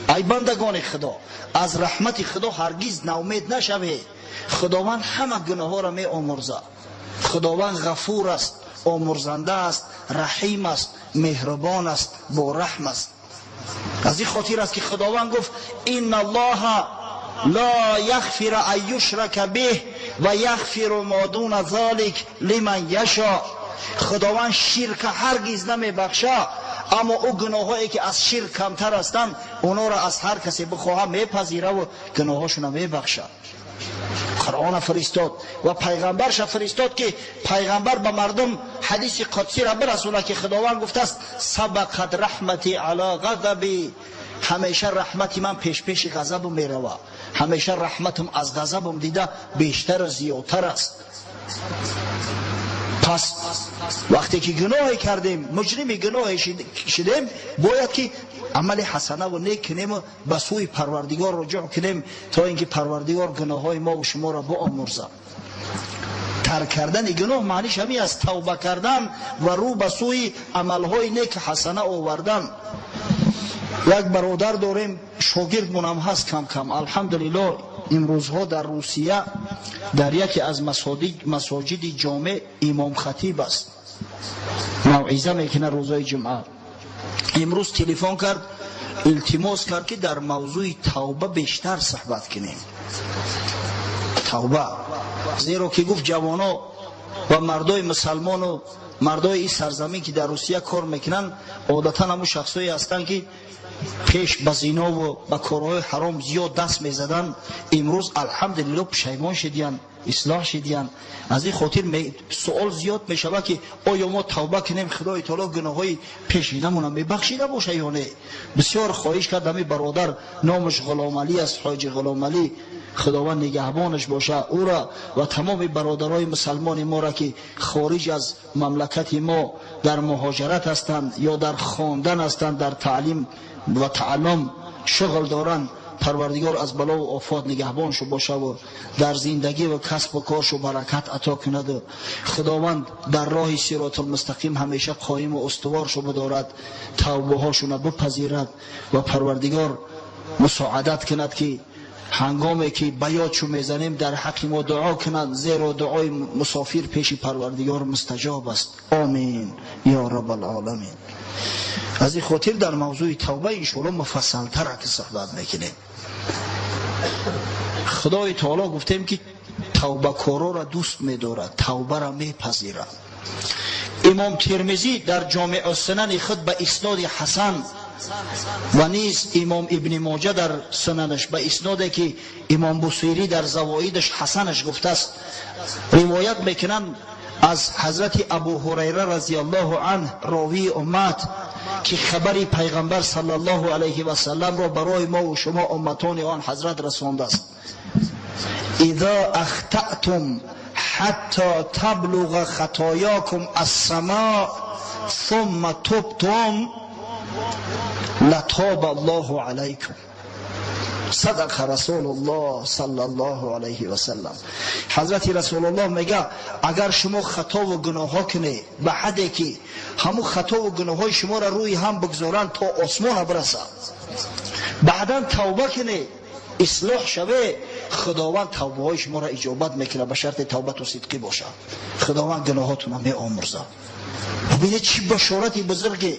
ای بندگان خدا، از رحمت خدا هرگز ناامید نشوید. خداوند همه گناه ها را می آمرزد. خداوند غفور است، آمرزنده است، رحیم است، مهربان است، با رحم است. از این خاطر است که خداوند گفت ان الله لا یغفر ان یشرک به و یغفر ما دون ذلک لمن یشاء. خداوند شرک هرگز نمی بخشه، اما او گناهایی که از شرک کمتر هستند اونا را از هر کسی بخواهد میپذیره و گناهاشون می بخشه. قرآن فرستاد و پیغمبرش فرستاد که پیغمبر به مردم حدیث قدسی را برسونه که خداوند گفته است سبقت رحمتی علی غضبی، همیشه رحمتی من پیش غضبم میروه، همیشه رحمتم از غضبم دیده بیشتر و زیادتر است. پس وقتی که گناه کردیم، مجرم گناه شدیم، باید که عمل حسنه و نیک کنیم و به سوی پروردگار رجوع کنیم تا اینکه پروردگار گناههای ما و شما را بیامرزه. ترک کردن گناه معنیش همین است، توبه کردن و رو به سوی عملهای نیک حسنه آوردن. یک برادر داریم، شاگردمون هم هست کم کم الحمدلله. امروزها در روسیه در یکی از مساجد جامع امام خطیب است، موعظه میکنه روزای جمعه. امروز تلفن کرد، التماس کرد که در موضوع توبه بیشتر صحبت کنیم. توبه، زیرا که گفت جوانا و مردای مسلمان و مردای این سرزمین که در روسیه کار میکنن عادتا همون شخصایی هستن که پیش به زنا و به کارهای حرام زیاد دست میزدن، امروز الحمدلله پشیمان شدیان، اصلاح شدیان. از این خاطر سوال زیاد میشوه که آیا ما توبه کنیم خدای تعالی گناههای پیشینمون میبخشیده باشه یا نه. بسیار خواهش کردم برادر، نامش غلام علی است، حاجی غلام علی، خداوند نگهبانش باشه او را و تمام برادرای مسلمان ما را که خارج از مملکت ما در مهاجرت هستند یا در خواندن هستند، در تعلیم و تعلم شغل دارند، پروردگار از بلا و آفات نگهبانشو باشه و در زندگی و کسب و کارشو برکت عطا کند و خداوند در راه صراط المستقیم همیشه قایم و استوارشو بدارد، توبه هاشون بپذیرد و پروردگار مساعدت کند که هنگامی که بیاتشو میزنیم در حق ما دعا کنند، زیرا دعای مسافر پیش پروردگار مستجاب است. آمین یا رب العالمین. از این خاطر در موضوع توبه انشاءالله مفصل تر که صحبت میکنیم. خدای تعالی گفتیم که توبه کارا را دوست میدارد، توبه را میپذیرد. امام ترمذی در جامع السنن خود به اسناد حسن و نیز امام ابن ماجه در سننش به اسنادی که امام بصیری در زوائدش حسنش گفته است روایت میکنند از حضرت ابو هریره رضی الله عنه راوی امت که خبری پیغمبر صلی الله علیه و سلم را برای ما و شما امتان آن حضرت رسانده است. اذا اخطأتم حتی تبلغ خطایاکم السماء ثم تبتم لتاب الله علیکم. صدق رسول الله صلی الله علیه و سلم. حضرت رسول الله میگه اگر شما خطا و گناه ها کنی به حدی که همو خطا و گناه های شما را روی هم بگذارن تا آسمان برسه، بعدا توبه کنی اصلاح شوه، خداوند توبه های شما را اجابت میکنه به شرط توبه و صدقی باشه. خداوند گناهاتون را میآمرزه. ببینید چی بشارتی بزرگی،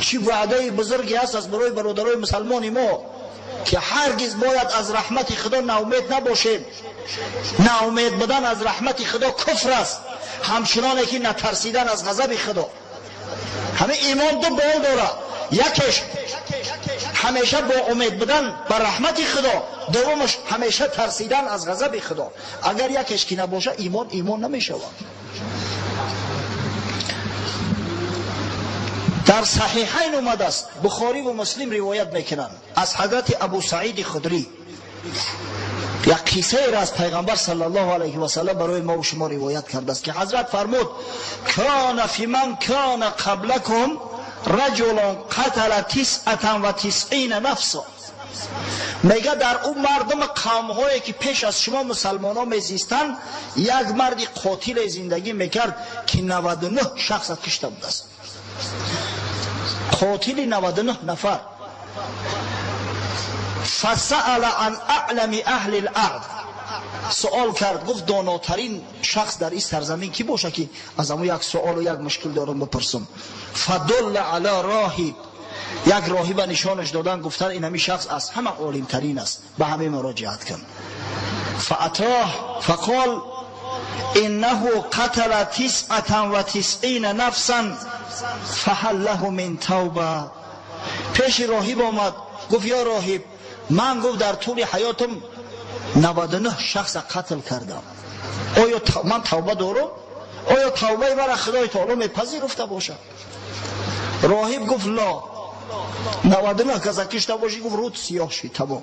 چی وعده بزرگی است از برای برادرای مسلمان ما که هرگز باید از رحمت خدا ناامید نباشیم. ناامید بودن از رحمت خدا کفر است، همچنانه که نترسیدن از غضب خدا. همه ایمان دو بال داره، یکیش همیشه با امید بودن بر رحمت خدا، دومش همیشه ترسیدن از غضب خدا. اگر یکیش که نباشه ایمان نمیشه. در صحیحین اومده است، بخاری و مسلم روایت میکنند از حضرت ابو سعید خدری یک قصه را از پیغمبر صلی الله علیه و سلم برای ما و شما روایت کرده است که حضرت فرمود کان فی من کان قبلکم رجل قتل 99 نفسا. میگه در اون مردم قوم هایی که پیش از شما مسلمان ها میزیستن یک مردی قاتل زندگی میکرد که 99 شخص کشته بوده است. قاتل 99 نفر. فسأل عن اعلم اهل الارض، سوال کرد، گفت داناترین شخص در این سرزمین کی باشه که از همون یک سوال و یک مشکل دارم بپرسم. فدل علی راهب، یک راهب نشانش دادن، گفتن این همین شخص از همه عالم ترین است، به همه مراجعت کن. فاتاه فقال انه قتل 99 نفسا فهل له من توبه. پیش راهب آمد، گفت یا راهب، من گفت در طول حیاتم 99 شخص قتل کردم، آیا من توبه دارم؟ آیا توبه برای خدای تعالی میپذیرفته باشد؟ راهب گفت لا، 99 کس کشته باشی گفت رود سیاه شی، تمام،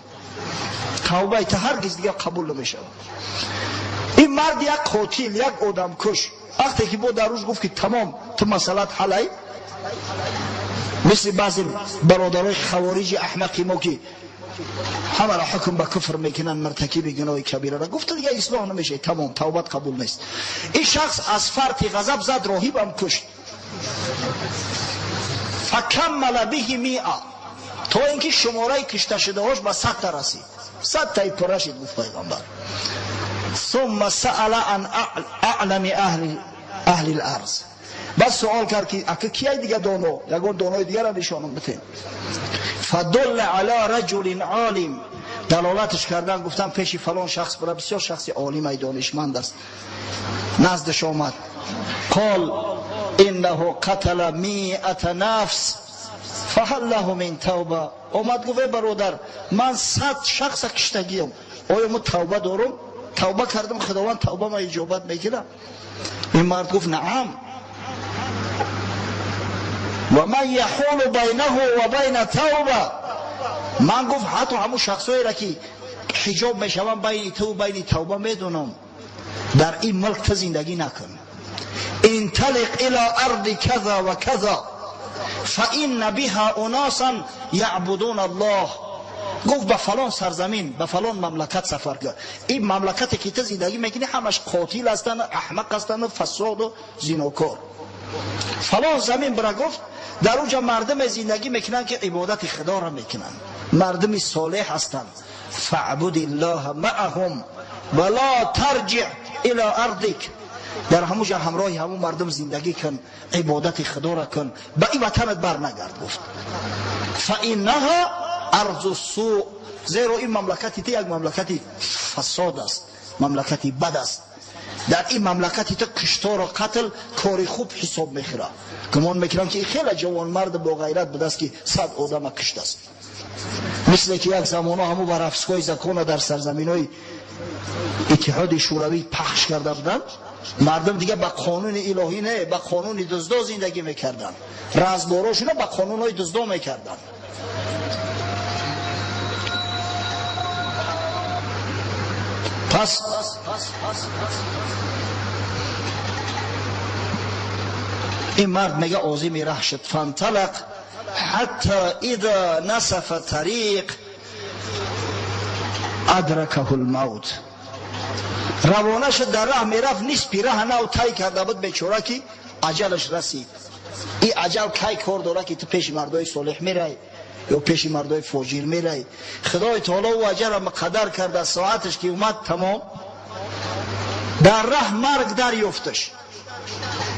توبه تا هرگز دیگه قبول نمیشه. این مرد یک قاتل، یک آدم کش، وقتی که با در روز گفت که تمام تو مسئلت حل، مثل بعضی برادرای خوارج احمقی ما که همه را حکم به کفر میکنن، مرتکب گناه کبیره را، گفت دیگه اصلاح نمیشه، تمام توبت قبول نیست. این شخص از فرط غضب زد، راهبم کشت. فکمل به 100، تا اینکه شماره کشته شده هاش به 100 تا رسید، 100 تای پره شد. گفت پیغمبر ثم سأل عن اعلم اهل الارض، بس سوال کرد که اگه کیای دیگه دانو، یگون دانای دیگه را نشانم بده. فدل علی رجل عالم، دلالتش کردن، گفتن پیش فلان شخص برای بسیار شخص عالم دانشمند است. نزدش آمد، قال انه قتل 100 نفس فهل له من توبه. آمد گفت برادر، من 100 شخص کشتگیم، آیا من توبه دارم؟ توبه کردم، خداوند توبه ما اجابت میکنه؟ این مرد گفت نعم. و من یحول بینه و بین توبه، من گفت حتی همون شخصایی را که حجاب میشوم بین تو و بین توبه میدونم، در این ملک تو زندگی نکن. انطلق الى ارض کذا و کذا فان بها اناسا یعبدون الله. گفت به فلان سرزمین، به فلان مملکت سفر کرد. این مملکتی که تو زندگی میکنی همش قاتل هستن، احمق هستن، فساد و زیناکار. فلان زمین برا گفت، در اونجا مردم زندگی میکنن که عبادت خدا را میکنن، مردم صالح هستند. فاعبد الله معهم ولا ترجع الى ارضک، در همونجا همراه همون مردم زندگی کن، عبادت خدا را کن، به این وطنت بر نگرد. گفت فانها ارض السوء، زیرا این مملکتی تو یک مملکتی فساد است، مملکتی بد است. در این مملکتی تو کشتار و قتل کاری خوب حساب میخوره. گمان میکنم که خیلی جوان مرد با غیرت بود است که 100 آدم کشته است. مثل که یک زمانه همو بر افسکای زکان در سرزمینای اتحاد شوروی پخش کرده بودن، مردم دیگه با قانون الهی نه، با قانون دزدا زندگی میکردن، رزداراشون با قانونهای دزدا میکردن. پس این مرد میگه عازم ره شد. فانطلق حتی اذا نصف طریق ادرکه الموت، روانه شد، در راه میرفت، نصف راه نو طی کرده بود بیچاره که اجلش رسید. این اجل کی کار داره که تو پیش مردای صالح میری یا پیش مردای فاجر میری؟ خدای تعالی و اجل مقدر کرده، ساعتش که اومد تمام، در راه مرگ دریافتش،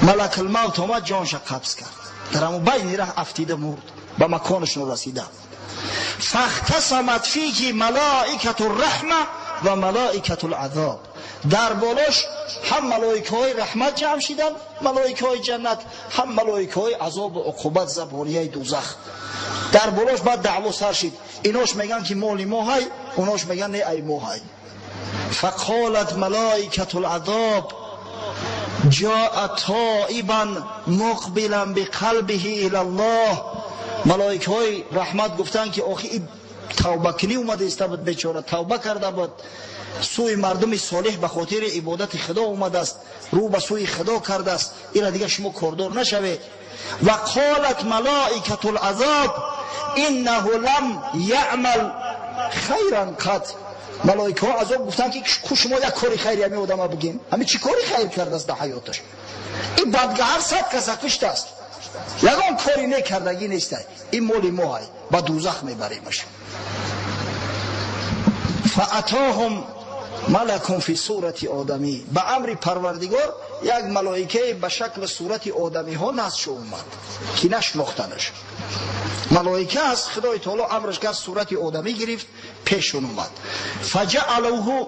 ملک الموت اومد جانش قبض کرد، در همون بین راه افتیده مرد، به مکانشون رسیده. فاختصمت فیه ملائکه الرحمه و ملائکه العذاب، در بالاش هم ملائکه های رحمت جمع شدن، ملائکه های جنت، هم ملائکه های عذاب و عقوبت زبانیه دوزخ. در بالاش بعد دعوا سر شد، ایناش میگن که مال ما های، اوناش میگن نه ای ما های. فقالت ملائکه العذاب جاء تائبا مقبلا بقلبه الى الله، ملائکه های رحمت گفتن که آخی توبه کنی اومده است، بود بیچاره توبه کرده بود، سوی مردم صالح به خاطر عبادت خدا اومده است، رو به سوی خدا کرده است، اینا دیگه شما کاردار نشوه. و قالت ملائکه العذاب انه لم یعمل خیرا قط، ملائکه ها عذاب گفتن که شما یک کاری خیری همین آدم بگین، همین چی کاری خیر کرده است در حیاتش؟ این بدگهر 100 کس کشته است، یگان کاری نکردگی نیست، این مال ما است، به دوزخ میبریمش. فاتاهم ملک فی صورت آدمی، به امر پروردگار یک ملائکه به شکل صورت آدمی ها نزد شو اومد که نشناختنش. ملائکه است، خدای تعالی امرش کرد صورت آدمی گرفت پیشون اومد. فجعلوه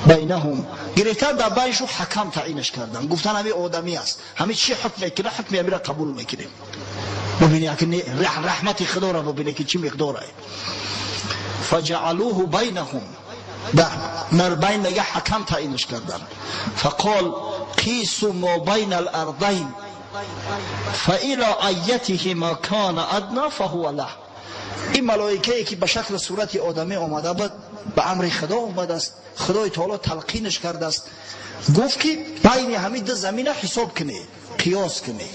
بینهم، گرفتن در بینشون حکم تعیینش کردن، گفتن همین آدمی است، همین چی حکم میکنه، حکم امیر قبول میکنه. ببینید که رحمت خدا را ببینید که چی مقداره. فجعلوه بینهم، در بین نگه حکم تعیینش کردن. فقال قیسوا ما بین الارضین فإلی ایته ما کان ادنا فهو له. این ملائکه که به شکل صورت آدمی آمده بود به امر خدا آمده است، خدای تعالی تلقینش کرده است، گفت که بین همین دو زمین حساب کنه، قیاس کنه،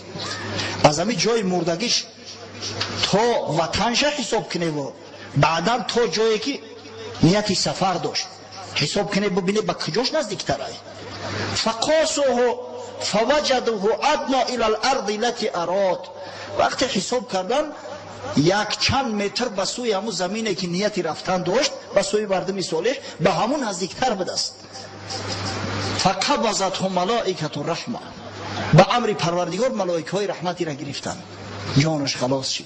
از همین جای مردگیش تا وطنش حساب کنه و بعدا تا جایی که نیتی سفر داشت حساب کنه، ببینه به کجاش نزدیکتره. فقاسوه فوجدوه ادنا الى الارض التي اراد، وقتی حساب کردن یک چند متر به سوی همون زمینه که نیتی رفتن داشت، به سوی مردم صالح، به همون نزدیکتر بود است. فقبضته ملائکه الرحمه، به امر پروردگار ملائکه های رحمتی را گرفتن، جانش خلاص شد.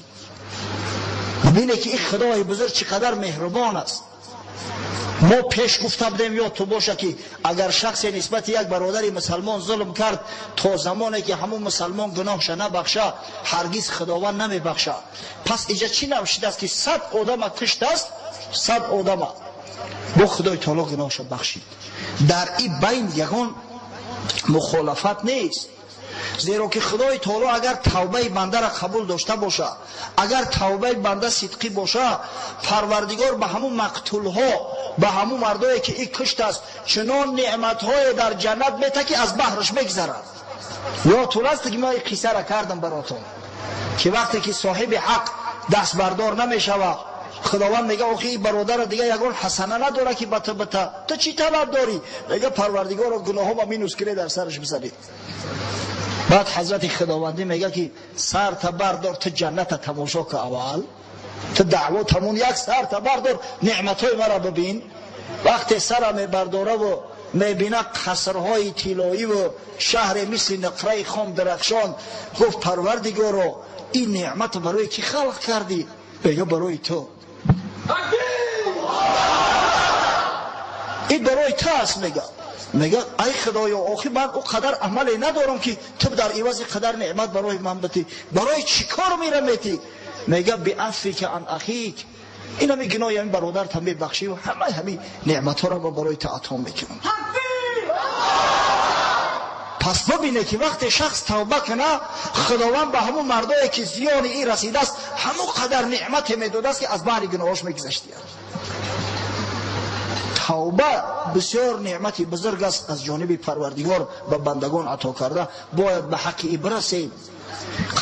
ببینه که این خدای بزرگ چقدر مهربان است. ما پیش گفته بودیم یا تو باشه که اگر شخص نسبت یک برادری مسلمان ظلم کرد، تا زمانی که همون مسلمان گناهش نبخشه هرگز خداوند نمیبخشه. پس اینجا چی نوشته است که 100 آدم کشته است، 100 آدم با خدای تعالی گناهش بخشید. در این بین یگان مخالفت نیست، زیرا که خدای تعالی اگر توبه بنده را قبول داشته باشه، اگر توبه بنده صدقی باشه، پروردگار به همون مقتول ها، به همون مردایی که این کشت است چنان نعمت های در جنت میته که از بحرش میگذرد. یا طول است که ما این قصه را کردم براتون که وقتی که صاحب حق دست بردار نمیشوه، خداوند میگه آخی برادر دیگه یگان حسنه نداره که بته تو چی طلب داری؟ میگه پروردگار گناه ها مینوس کنه در سرش بزنید. بعد حضرت خداوندی میگه که سر تا بردار تو جنت تماشا که اول تو دعوت تمون یک سر تا بردار نعمت های مرا ببین. وقتی سر می برداره و میبینه قصرهای طلایی و شهر مثل نقره خام درخشان، گفت پروردگارا این نعمت برای کی خلق کردی؟ میگه برای تو، این برای تو است. میگه ای خدایا آخی من او قدر عملی ندارم که تو در عوض قدر نعمت برای من بتی، برای چی کار میره میتی؟ میگه بعفوی که عن اخیک، این همین گناه همین برادر هم میبخشی و همین نعمت ها را برای تو عطا میکنم. پس ببینه که وقتی شخص توبه کنه، خداوند به همون مردایی که زیان این رسیده است همون قدر نعمت میداده است که از بحر گناهاش میگذشتی. توبه بسیار نعمتی بزرگ است از جانب پروردگار به بندگان عطا کرده، باید به حق برسیم.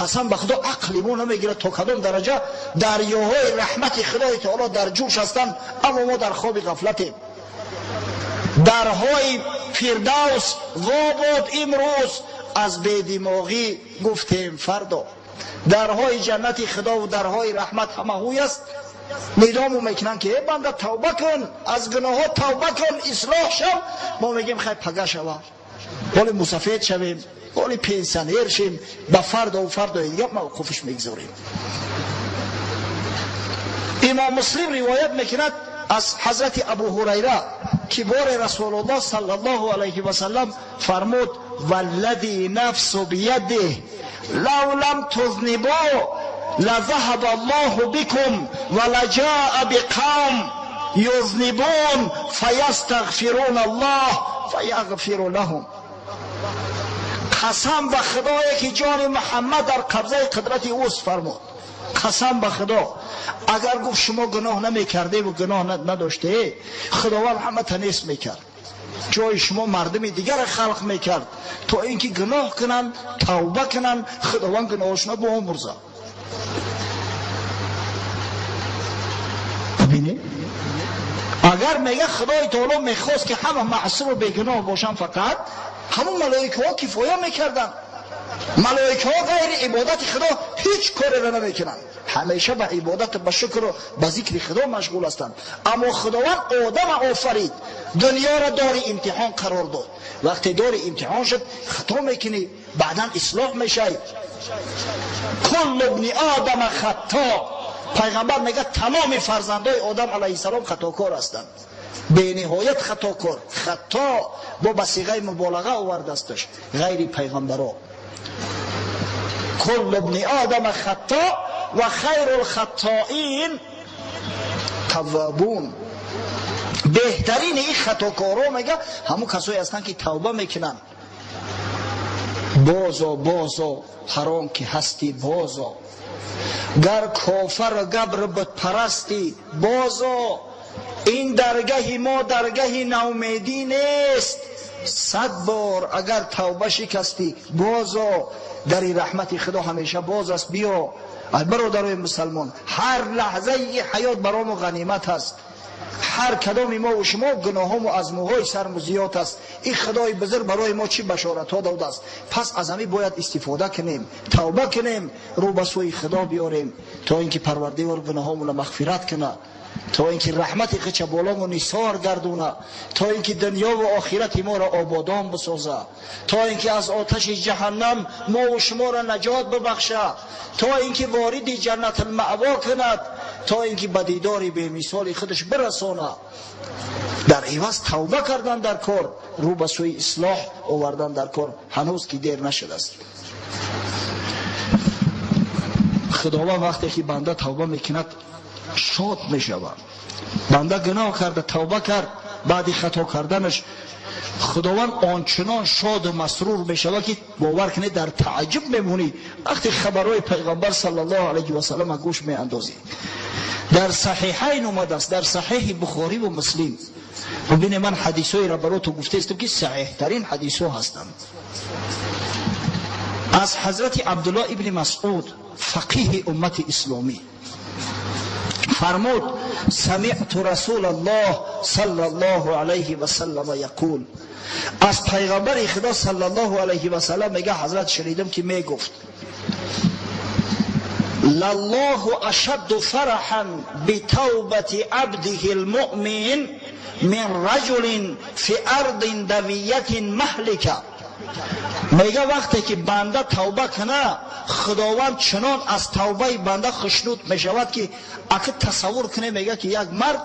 قسم به خدا عقلی ما نمیگیره تا کدام درجه دریاهای رحمت خدای تعالی در جوش هستند، اما ما در خواب غفلتیم. درهای فردوس واباد امروز از بی‌دماغی گفتیم فردا. درهای جنت خدا و درهای رحمت همه هوی است. میدامو میکنن که بنده توبه کن، از گناهات توبه کن، اصلاح شو. ما میگیم خیلی پگه شوه، ولی مسافر شویم، ولی پنسیونر شیم، به فردا و فردا دیگه موقفش میگذاریم. امام مسلم روایت میکند از حضرت ابو هریره که بار رسول الله صلی الله علیه و سلم فرمود والذی نفس بیده لو لم تذنبوا لذهب الله بكم ولجاء بقوم يذنبون فيستغفرون الله فيغفر لهم. قسم به خدایی که جان محمد در قبضه قدرت اوست فرمود، قسم به خدا اگر گفت شما گناه نمی کرده و گناه نداشته، خداوند همه تنیس میکرد، جای شما مردم دیگر خلق میکرد تا اینکه گناه کنن، توبه کنن، خداوند گناهشون به امرزه. ببینید اگر میگه خدای تعالی میخواست که همه معصوم و بیگناه باشن، فقط همون ملائکه ها کفایه میکردن. ملائکه ها غیر عبادت خدا هیچ کاری را نمیکنند، همیشه به عبادت، به شکر و به ذکر خدا مشغول هستند. اما خداوند آدم آفرید، دنیا را دار امتحان قرار داد. وقتی دار امتحان شد خطا میکنی، بعدا اصلاح میشه. کل ابن آدم خطا، پیغمبر میگه تمام فرزندای آدم علیه السلام خطاکار هستند، به نهایت خطاکار. خطا با بصیغه مبالغه آورده استش، غیر پیغمبرا. کل ابن آدم خطا و خیر الخطائین توابون. بهترین این خطاکارا میگه همون کسایی هستند که توبه میکنن. بازا حرام که هستی بازا، گر کافر و گبر بت پرستی بازا. این درگاه ما درگاه نومیدی نیست، 100 بار اگر توبه شکستی بازا. در رحمت خدا همیشه باز است. بیا ای برادرای مسلمان، هر لحظه ای حیات برای ما غنیمت است. هر کدام ما و شما گناهام و ازموهای سرم زیاد است. این خدای بزرگ برای ما چی بشارت ها داده است. پس از همین باید استفاده کنیم، توبه کنیم، رو به سوی خدا بیاریم تا اینکه پروردگار گناهامون مغفرت کنه، تا اینکه رحمت خچ بالامون نثار گردونه، تا اینکه دنیا و آخرت ما را آبادان بسازه، تا اینکه از آتش جهنم ما و شما را نجات ببخشه، تا اینکه وارد جنت المأوا کند، تا اینکه به دیدار به مثال خودش برسانه. در عوض توبه کردن در کار، رو به سوی اصلاح آوردن در کار، هنوز که دیر نشده است. خداوند وقتی که بنده توبه میکند شاد میشود. بنده گناه کرده توبه کرد، بعد خطا کردنش خداوند آنچنان شاد و مسرور میشود که باور کنید در تعجب میمونی وقتی خبرهای پیغمبر صلی الله علیه و سلم گوش میاندازی. در صحیحین اومده است، در صحیح بخاری و مسلم. ببین من حدیثای را براتون گفته استم که صحیح ترین حدیثا هستند. از حضرت عبدالله ابن مسعود فقیه امت اسلامی فرمود: سمعت رسول الله صلی الله علیه و سلم یقول، از پیغمبر خدا صلی الله علیه و سلم میگه حضرت شنیدم که میگفت: لله اشد فرحا بتوبه عبده المؤمن من رجل فی ارض دویت مهلکه. میگه وقتی که بنده توبه کنه خداوند چنان از توبه بنده خشنود میشود که اگه تصور کنه، میگه که یک مرد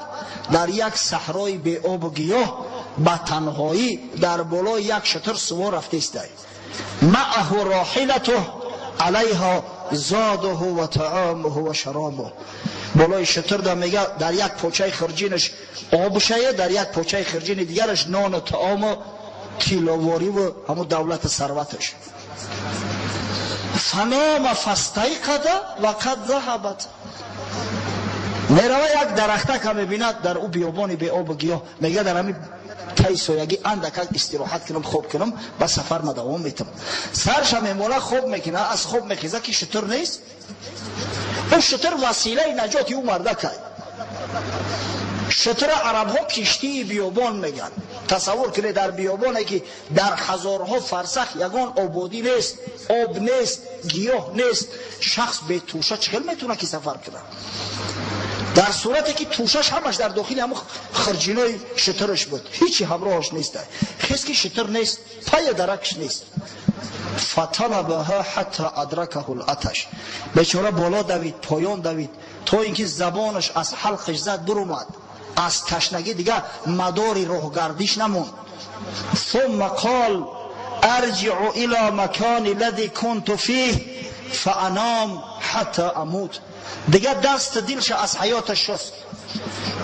در یک صحرای بی آب و گیاه به تنهایی در بالای یک شتر سوار رفته است، معه راحلته علیها زاده و طعامه و شرابه. بالای شتر در میگه در یک پوچه خرجینش آبشه، در یک پوچه خرجین دیگرش نان و طعام کیلوواری و همون دولت ثروتش. فنام فاستیقظ و قد ذهبت. میروه یک درخته که میبیند در او بیابان بی آب و گیاه، میگه در همین تای سویگی اندک استراحت کنم، خوب کنم، با سفر دوام میتم. سرش میمونه خوب میکنه، از خوب میخیزه که شتر نیست. اون شتر وسیله نجاتی او مرده که شتر عرب ها کشتی بیابان میگن. تصور کنه در بیابانه که در هزارها فرسخ یگان آبادی نیست، آب نیست، گیاه نیست، شخص به توشه چخل میتونه که سفر کنه؟ در صورتی که توشش همش در داخل همون خرجینای شترش بود، هیچی همراهش نیست، خیلی که شتر نیست، پای درکش نیست. فطلبها حتی ادرکه العطش. بیچاره بالا دوید، پایان دوید، تا اینکه زبانش از حلقش زد برومد، از تشنگی دیگه مداری راه گردیش نمون. ثم قال ارجع الى مکان الذي كنت فيه فانام حتی اموت. دیگه دست دلش از حیاتش شست،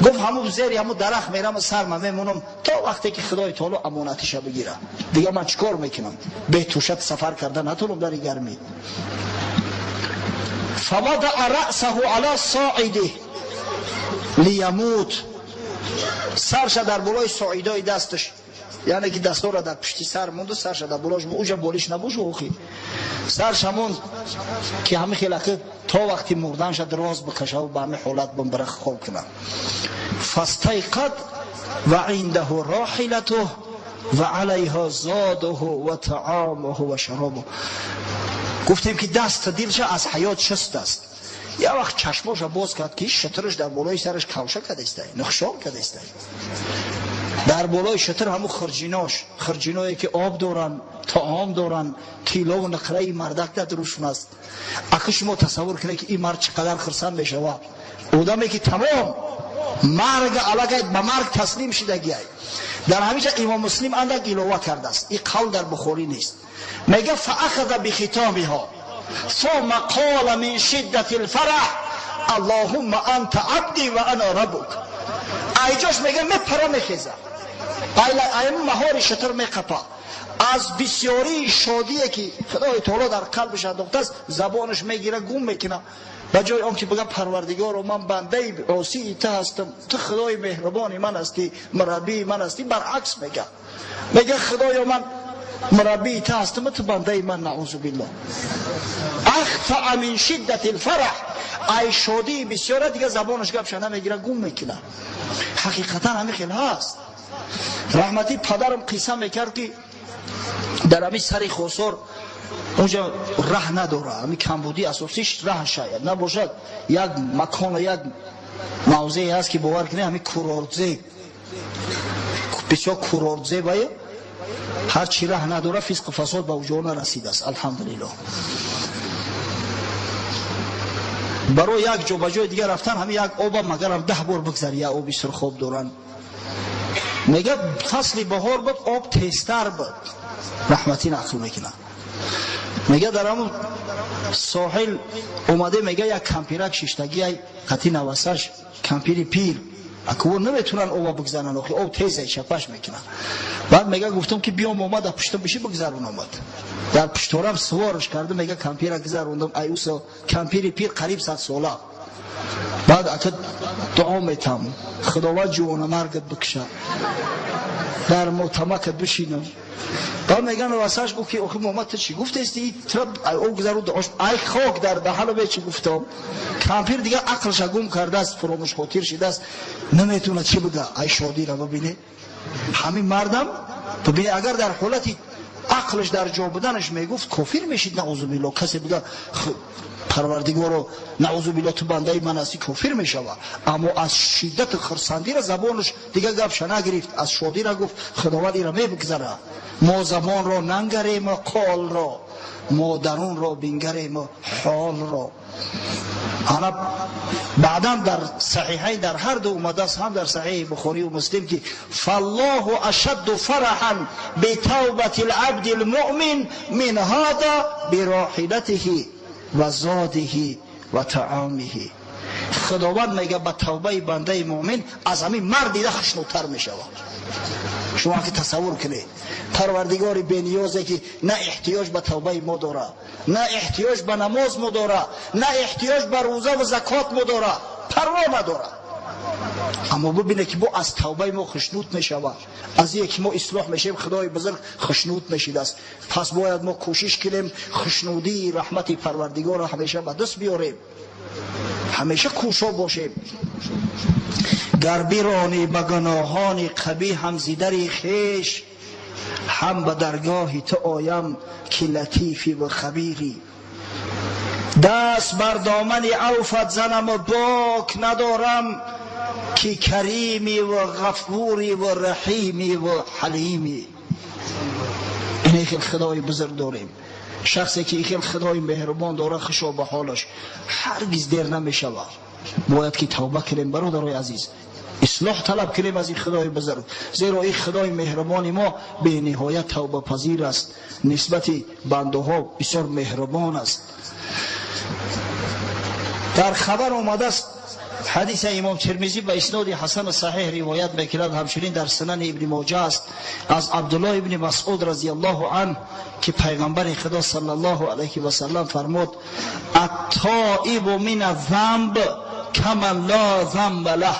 گفت همون زیر همون درخت میرم سرم میمونم تا وقتی که خدای تعالی امانتش بگیره. دیگه من چیکار میکنم؟ به توشت سفر کرده نتونم در گرمی. فوضع رأسه علی صاعده لیموت. سرش در بالای صاعدای دستش، یعنی که دستا را در پشتی سر موند و سرش در بالاش اوجا بالیش نبوش و اوخی سرش موند که همه خیلقه تا وقتی مردن شد دراز بکشه و به همه حالت بمبرخ خواب کنه. فاستیقظ و عنده راحلته و علیها زاده و طعامه و شرابه. گفتیم که دست دلش از حیات شست است. یا وقت چشماش باز کرد که شترش در بالای سرش کوشه کرده است، نخشاب کرده است. در بالای شتر همون خرجینایی که آب دارن، طعام دارن، کیلو و نقره مردک در روشون است. اگه شما تصور کنید که این مرد چقدر خرسند میشه، آدمی که تمام مرگ علاقه به مرگ تسلیم شدگی است. در همیشه امام مسلم اندک ایلوه کرده است، این قول در بخاری نیست. میگه فاخذ بختامها ثم قال من شدت الفرح اللهم انت عبدی و انا ربک. ایجاش میگه میپره میخیزه، این مهار شتر میقپه از بسیاری شادیه که خدای تعالی در قلبش انداخته است. زبانش میگیره گم میکنه، به جای آنکه بگه پروردگار من بنده عاصی تو هستم، تو خدای مهربانی من هستی، مربی من هستی، برعکس میگه خدای من مربی تو هستم، تو بنده من. نعوذ بالله. اخفع من شدت الفرح، ای شادی بسیاره دیگه زبانش گپ شنه میگیره گم میکنه. حقیقتا همین خیلی هست. رحمتی پدرم قصه میکرد که در همین سری خسار اونجا ره نداره، همین کمبودی اساسیش ره شاید نباشد، یک مکان یک موضعی هست که باور کنه همین کورورزه بسیار کورورزه باید هر چی ره نداره فسق فساد به وجود رسیده است. الحمدلله. برای یک جا به جای دیگه رفتن همین یک آب مگر هم 10 بار بگذری، یک آبی سرخاب دارن. میگه فصل بهار بود آب تیزتر بود. رحمتی نقل میکنه، میگه در همون ساحل اومده، میگه یک کمپیرک شیشتگی قطی نوستش کمپیری پیر اکور نمیتونن آب بگذارن، آب تیزه چپش میکنه. بعد میگه گفتم که بیام اومد در پشت بشی بگذارون. اومد در پشتورم سوارش کرده، میگه کمپیرک گذاروندم ایوسا کمپیری پیر قریب 100 ساله. بعد اتا دعا میتم خداوند جوان مرگت بکشه در محتمکت بشینم. بعد میگن واسهش گفت که آخه محمد تو چی گفت استی تراب او گذارو دعاش ای خاک در دهنو به چی گفتم. کمپیر دیگه عقلش گم کرده است، فراموش خاطر شده است، نمیتونه چی بگه. ای شادی رو ببینه همین مردم ببینه اگر در حالتی عقلش در جا بودنش میگفت کافر میشید. نعوذ بالله. کسی بگه پروردگار رو نعوذ بالله تو بنده من هستی کافر میشود. اما از شدت خرسندی را زبانش دیگه گپ شنه گرفت، از شادی را گفت خداوند این را میبگذره. ما زبان را ننگریم و قال را، ما درون را بنگریم و حال را. انا بعدا در صحیحین در هر دو اومده است، هم در صحیح بخاری و مسلم که فالله اشد فرحا بتوبه العبد المؤمن من هذا براحلته و زاده و طعامه. خداوند میگه به توبه بنده مؤمن از همین مرد دیده خشنودتر میشود. شما که تصور کنید پروردگار بی‌نیازه که نه احتیاج به توبه ما داره، نه احتیاج به نماز ما داره، نه احتیاج به روزه و زکات ما داره، پروا نداره. اما ببینه که ما از توبه ما خشنود میشود، از یک ما اصلاح میشیم خدای بزرگ خشنود میشید است. پس باید ما کوشش کنیم خشنودی رحمت پروردگار را همیشه به دست بیاریم، همیشه کوشا باشیم. گر برانی به گناهان قبیح هم زیدری خیش، هم به درگاه تو آیم که لطیفی و خبیری. دست بر دامن عفوت زنم و باک ندارم که کریمی و غفوری و رحیمی و حلیمی. اینه که خدای بزرگ داریم. شخصی که ایخیل خدای مهربان داره خشو به حالش هرگز دیر نمیشه. باید که توبه کنیم برادرای عزیز، اصلاح طلب کنیم از این خدای بزرگ، زیرا این خدای مهربانی ما به نهایت توبه پذیر است، نسبت بنده ها بسیار مهربان است. در خبر آمده است حدیث امام ترمذی به اسناد حسن صحیح روایت میکند، همچنین در سنن ابن ماجه است از عبدالله ابن مسعود رضی الله عنه که پیغمبر خدا صلی الله علیه و سلم فرمود التائب من الذنب کمن لا ذنب له.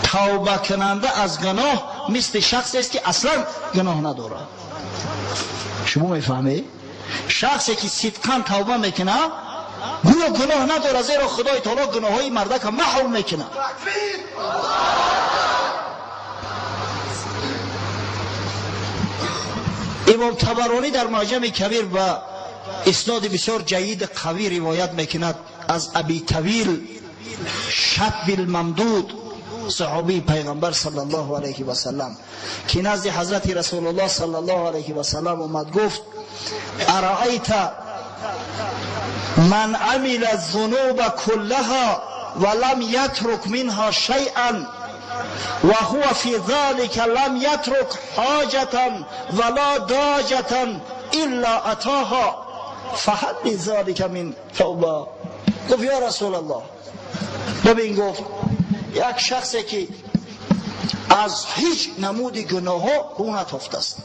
توبه کننده از گناه مثل شخصی است که اصلا گناه نداره. شما میفهمید؟ شخصی که صدقاً توبه میکنه گویا گناه نداره، زیرا خدای تعالی گناههای مردک محو میکنه. امام طبرانی در معجم کبیر و اسناد بسیار جید قوی روایت میکند از ابی طویل شب الممدود صحابی پیغمبر صلی الله علیه و سلم که نزد حضرت رسول الله صلی الله علیه و سلم اومد گفت ارایت من عمل الذنوب كلها ولم يترك منها شيئا وهو في ذلك لم يترك حاجة ولا داجة إلا أتاها فهل لذلك من توبة. گفت یا رسول الله ببین گفت یک شخصی که از هیچ نمود گناه ها رو نتافته است،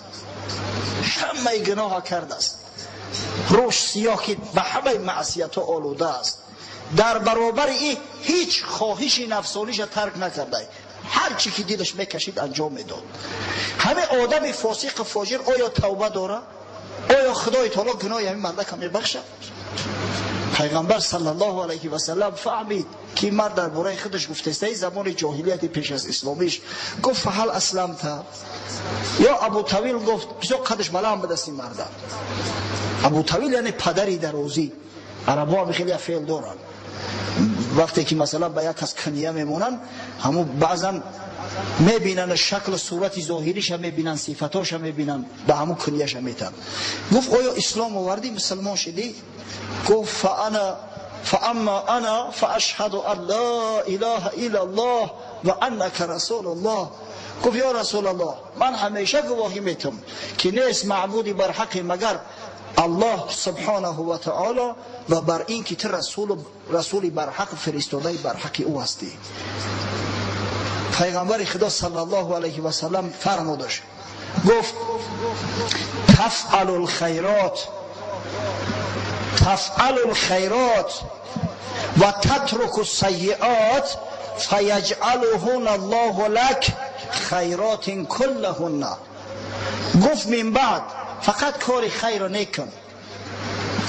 همه گناه ها کرده است، روش سیاهی به همه معصیت ها آلوده است، در برابر این هیچ خواهش نفسانیش ترک نکرده، هر چی که دلش میکشید انجام میداد. همه آدم فاسق فاجر آیا توبه داره؟ آیا خدای تعالی گناه همین مرد که میبخشه؟ پیغمبر صلی الله علیه و سلم فهمید که مرد در باره خودش گفته است زمان جاهلیت پیش از اسلامیش گفت فهل اسلمت؟ یا ابو طویل گفت بسیار قدش بلند به دست مرد. ابو طویل یعنی پدری در روزی، عربا خیلی فعل دارن، وقتی که مثلا با یک کس کنیه میمونن همو بعضا میبینن شکل صورت ظاهریش هم میبینن، صفتاش هم میبینن، به همو کنیهش هم میتن. گفت آیا اسلام آوردی، مسلمان شدی؟ گفت فاما انا فاشهد ان لا اله الا الله و انک رسول الله. گفت یا رسول الله من همیشه گواهی میتم که نیست معبودی بر حق مگر الله سبحانه و تعالی و بر این که تو رسولی بر حق فرستاده بر حق او هستی. پیغمبر خدا صلی الله علیه و سلم فرمودش گفت تفعل الخیرات و تترک السیئات فیجعلهن الله لك خیرات کلهن. گفت من بعد فقط کار خیر را نکن،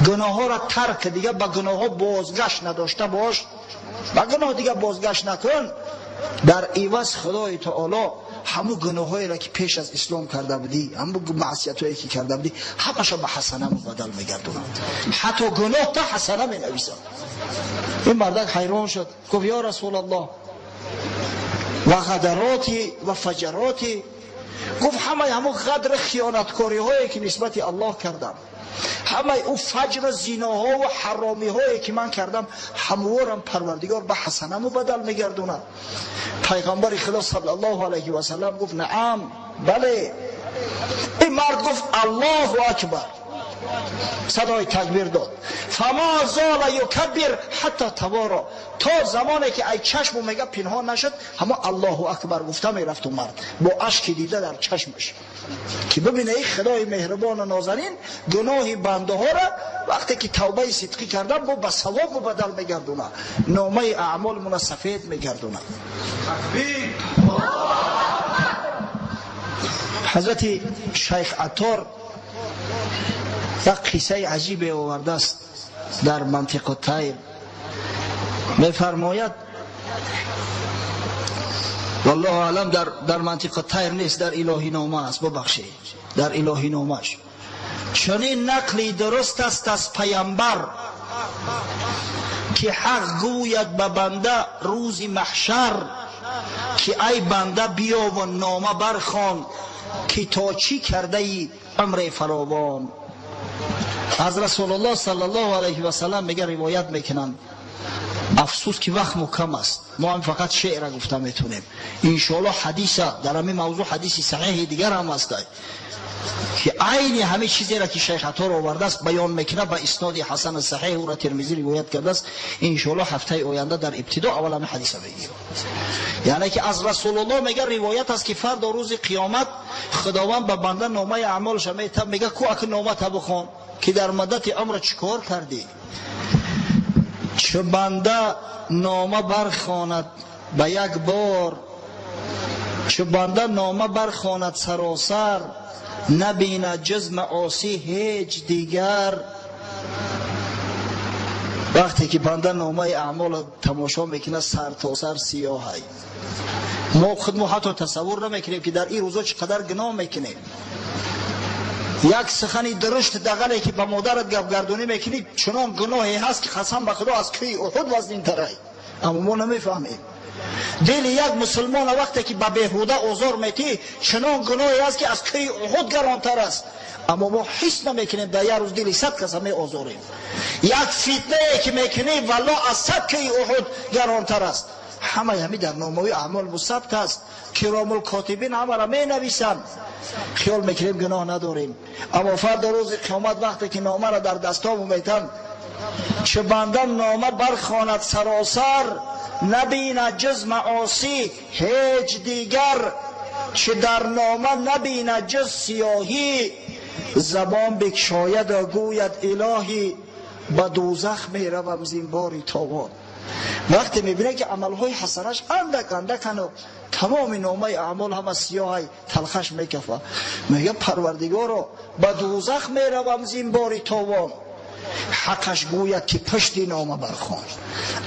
گناه ها را ترک، دیگه با گناه ها بازگشت نداشته باش، با گناه دیگه بازگشت نکن. در عوض خدای تعالی همو گناه هایی را که پیش از اسلام کرده بودی، همو معصیت هایی که کرده بودی، همش به حسنه مبدل میگردوند، حتی گناه تا حسنه می نویسند. این مردک حیران شد، گفت یا رسول الله و غدراتی و فجراتی. گفت همه غدر خیانتکاری هایی که نسبت الله کردم، همه او فجر زیناها و حرامی هایی که من کردم، هموارم پروردگار به حسنه مبدل میگردونه. پیغمبر خدا صلی الله علیه و سلم گفت نعم، بله. این مرد گفت الله اکبر، صدای تکبیر داد. فما زال یکبر حتی توارا، تا زمانی که ای چشم میگه پنهان نشد، همه الله اکبر گفته میرفت. و مرد با اشک دیده در چشمش که ببینه ای خدای مهربان و نازنین گناه بنده ها را وقتی که توبه صدقی کردن با ثواب بدل میگردونه، نامه اعمال من سفید میگردونه. حضرت شیخ عطار یک قصه عجیب آورده است در منطقه طیر. میفرماید والله اعلم در منطقه طیر نیست، در الهی نامه است، ببخشید در الهی نامش چنین نقلی درست است از پیامبر که حق گوید به بنده روز محشر که ای بنده بیا و نامه برخوان که تا چی کرده ای عمر فراوان. از رسول الله صلی الله علیه و سلم میگه روایت میکنن، افسوس که وقت کم است، ما هم فقط شعر گفته میتونیم. انشاءالله حدیث در همین موضوع حدیث صحیح دیگر هم هست که عین همه چیزی را که شیخ عطار آورده است بیان میکنه به اسناد حسن صحیح، او را ترمذی روایت کرده است. انشاءالله هفته آینده در ابتدا اول همین حدیث بگیریم. یعنی که از رسول الله میگه روایت است که فردا روز قیامت خداوند به بنده نامه اعمالش میگه کو اک نامه بخوان که در مدت عمر چیکار کردی. چه بنده نامه برخواند به یک بار، چه بنده نامه برخواند سراسر، نبیند جز معاصی هیچ دیگر. وقتی که بنده نامه اعمال تماشا میکنه سر تا سر سیاهی، ما خود حتی تصور نمیکنیم که در این روزا چقدر گناه میکنیم. یک سخنی درشت دغلی که به مادرت گپ گردونی میکنی چنان گناهی هست که قسم به خدا از کوه احد وزنین تره، اما ما نمیفهمیم. دل یک مسلمان وقتی که به بیهوده آزار میتی چنان گناهی است که از کوه احد گرانتر است، اما ما حس نمیکنیم در یک روز دل 100 کس می آزاریم. یک فتنه که میکنیم والله از 100 کوه احد گرانتر است. همه در نامه اعمال مثبت است، کرام الکاتبین همه را می نویسند. خیال میکنیم گناه نداریم، اما فردا روز قیامت وقتی که نامه را در دستام میتن، چه بنده نامه برخواند سراسر، نبیند جز معاصی هیچ دیگر، چه در نامه نبیند جز سیاهی، زبان بگشاید و گوید الهی، به دوزخ میروم زین باری تاوان. وقتی میبینه که عملهای حسنش اندک اندک تمام نامه اعمال همه سیاه تلخش میکفه، میگه پروردگارا به دوزخ میروم زین باری تاوان. حقش گوید که پشتی نامه برخوان،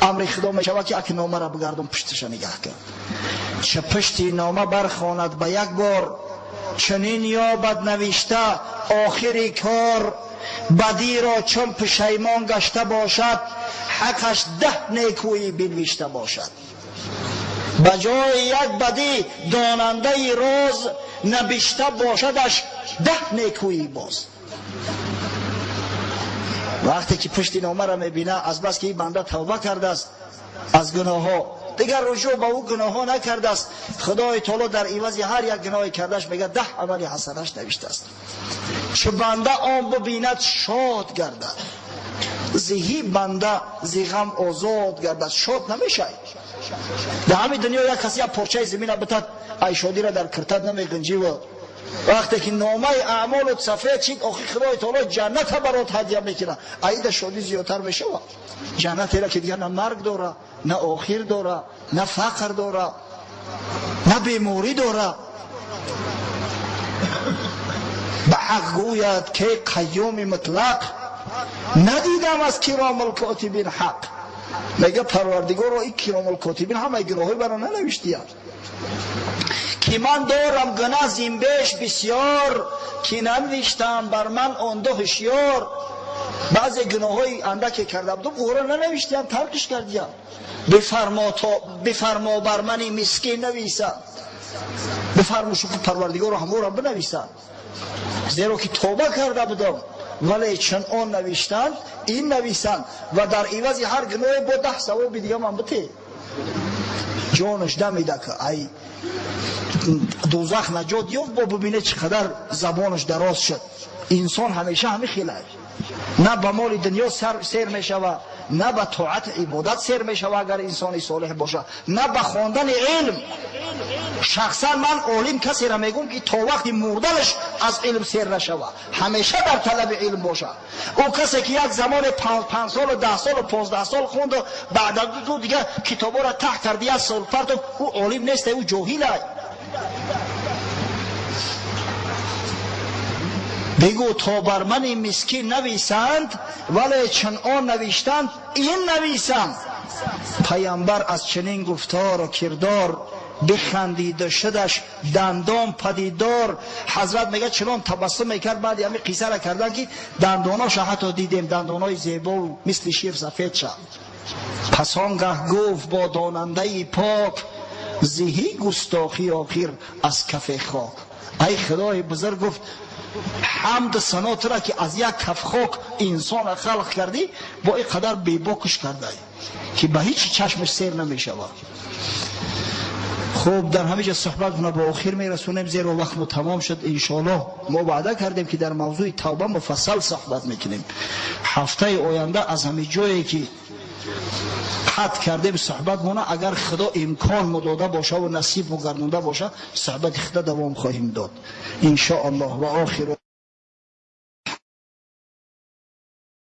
امر خدا میشود که اگه نامه را بگردم پشتش نگاه کن، چه پشتی نامه برخواند به یک بار، چنین یابد نوشته آخری کار، بدی را چون پشیمان گشته باشد، حقش 10 نیکویی بنوشته باشد. بجای یک بدی داننده راز، نبشته باشدش 10 نیکویی باز. وقتی که پشت نامه را میبینه از بس که این بنده توبه کرده است از گناه ها، دیگر رجوع به او گناه ها نکرده است، خدای تعالی در عوض هر یک گناه کردش میگه 10 عمل حسنش نوشته است. چه بنده آن ببیند شاد گردد، زهی بنده زی غم آزاد گردد. شاد نمیشه. در همین دنیا یک کسی یک پارچه زمین بتد ای شادی را در کرتد نمیگنجی، و وقتی که نامه اعمال سفید چید آخی خدای تعالی جنت برات هدیه میکنه، عید شادی زیادتر میشه. جنت را که دیگه نه مرگ داره، نه آخر داره، نه فقر داره، نه بیماری داره. به حق گوید که قیوم مطلق، ندیدم از کرام الکاتبین حق. میگه پروردگار را این کرام الکاتبین همه گناهی برای ننوشتید که من دارم گناه زین بیش بسیار، که ننوشتم بر من آن دو هشیار. بعضی گناهی اندکی کرده بودم او را ننوشتیم، ترکش کردیم. بفرما بر من مسکین نویسم، بفرما شکر پروردگار همو را بنویسم، زیرا که توبه کرده بودم. ولی چون آن نوشتن این نویسن، و در عوض هر گناهی با 10 ثواب دیگه من بده. جانش دمیده که ای دوزخ نجات یافت، با ببینه چقدر زبانش دراز شد. انسان همیشه همین خیلی نه به مال دنیا سیر میشوه، نه به طاعت عبادت سیر میشوه اگر انسان صالح باشه، نه به خواندن علم. شخصا من عالم کسی را میگم که تا وقتی مردنش از علم سیر نشوه، همیشه در طلب علم باشه. او کسی که یک زمان 5 سال و 10 سال و 15 سال خوند و بعد دو دیگه کتابا را ته کردی از سال پرت، او عالم نیست، او جاهله. بگو تا بر من مسکین نویسند، ولی چون آن نوشتند این نویسم. پیامبر از چنین گفتار و کردار، بخندید شدش دندان پدیدار. حضرت میگه چنان تبسم میکرد، بعد همین قصه را کردن که دنداناش حتی دیدیم، دندانای زیبا و مثل شیر سفید شد. پس آنگه گفت با داننده پاک، زهی گستاخی آخر از کف خاک. ای خدای بزرگ گفت حمد ثنا تو را که از یک کف خاک انسان خلق کردی، با این قدر بیباکش کرده که به هیچ چشمش سیر نمیشه. خوب در همه جا صحبت ما با آخر میرسونیم، زیرا وقت ما تمام شد. انشاءالله ما وعده کردیم که در موضوع توبه مفصل صحبت میکنیم. هفته آینده از همه جایی که قطع کردیم صحبت مونه، اگر خدا امکان مداده باشه و نصیب مگردونده باشه صحبت خدا دوام خواهیم داد انشاءالله. و آخر